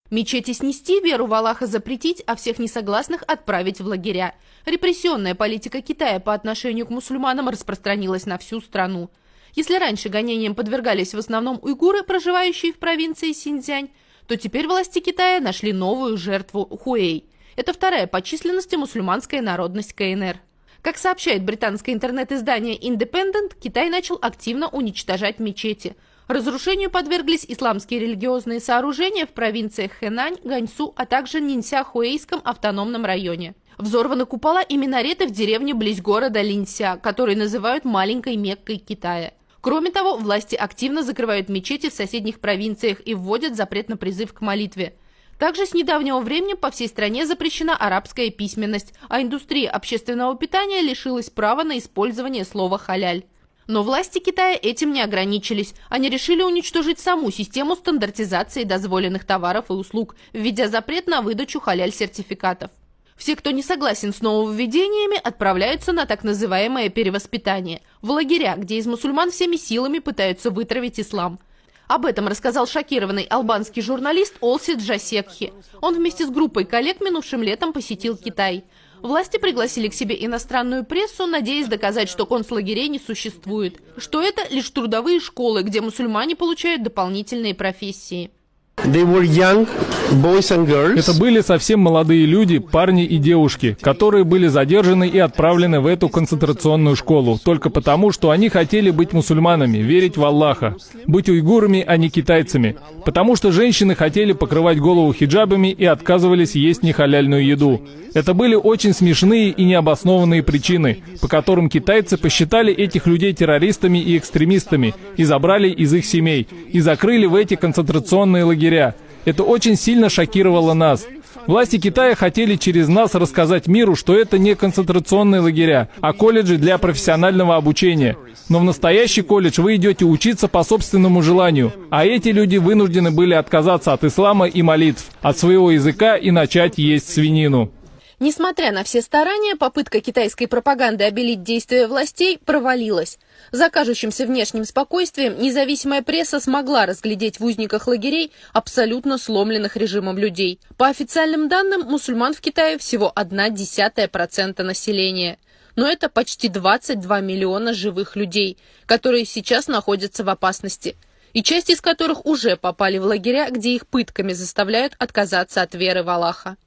Мечети снести, веру в Аллаха запретить, а всех несогласных отправить в лагеря. Репрессионная политика Китая по отношению к мусульманам распространилась на всю страну. Если раньше гонениям подвергались в основном уйгуры, проживающие в провинции Синьцзянь, то теперь власти Китая нашли новую жертву – хуэй. Это вторая по численности мусульманская народность КНР. Как сообщает британское интернет-издание Independent, Китай начал активно уничтожать мечети. Разрушению подверглись исламские религиозные сооружения в провинциях Хэнань, Ганьсу, а также Нинься-Хуэйском автономном районе. Взорваны купола и минареты в деревне близ города Линься, который называют маленькой Меккой Китая. Кроме того, власти активно закрывают мечети в соседних провинциях и вводят запрет на призыв к молитве. Также с недавнего времени по всей стране запрещена арабская письменность, а индустрия общественного питания лишилась права на использование слова «халяль». Но власти Китая этим не ограничились. Они решили уничтожить саму систему стандартизации дозволенных товаров и услуг, введя запрет на выдачу халяль-сертификатов. Все, кто не согласен с нововведениями, отправляются на так называемое перевоспитание, в лагеря, где из мусульман всеми силами пытаются вытравить ислам. Об этом рассказал шокированный албанский журналист Олси Джасекхи. Он вместе с группой коллег минувшим летом посетил Китай. Власти пригласили к себе иностранную прессу, надеясь доказать, что концлагерей не существует, что это лишь трудовые школы, где мусульмане получают дополнительные профессии. Это были совсем молодые люди, парни и девушки, которые были задержаны и отправлены в эту концентрационную школу, только потому, что они хотели быть мусульманами, верить в Аллаха, быть уйгурами, а не китайцами, потому что женщины хотели покрывать голову хиджабами и отказывались есть нехаляльную еду. Это были очень смешные и необоснованные причины, по которым китайцы посчитали этих людей террористами и экстремистами и забрали из их семей, и закрыли в эти концентрационные лагеря. Это очень сильно шокировало нас. Власти Китая хотели через нас рассказать миру, что это не концентрационные лагеря, а колледжи для профессионального обучения. Но в настоящий колледж вы идете учиться по собственному желанию, а эти люди вынуждены были отказаться от ислама и молитв, от своего языка и начать есть свинину. Несмотря на все старания, попытка китайской пропаганды обелить действия властей провалилась. За кажущимся внешним спокойствием независимая пресса смогла разглядеть в узниках лагерей абсолютно сломленных режимом людей. По официальным данным, мусульман в Китае всего 0,1% населения. Но это почти 22 миллиона живых людей, которые сейчас находятся в опасности. И часть из которых уже попали в лагеря, где их пытками заставляют отказаться от веры в Аллаха.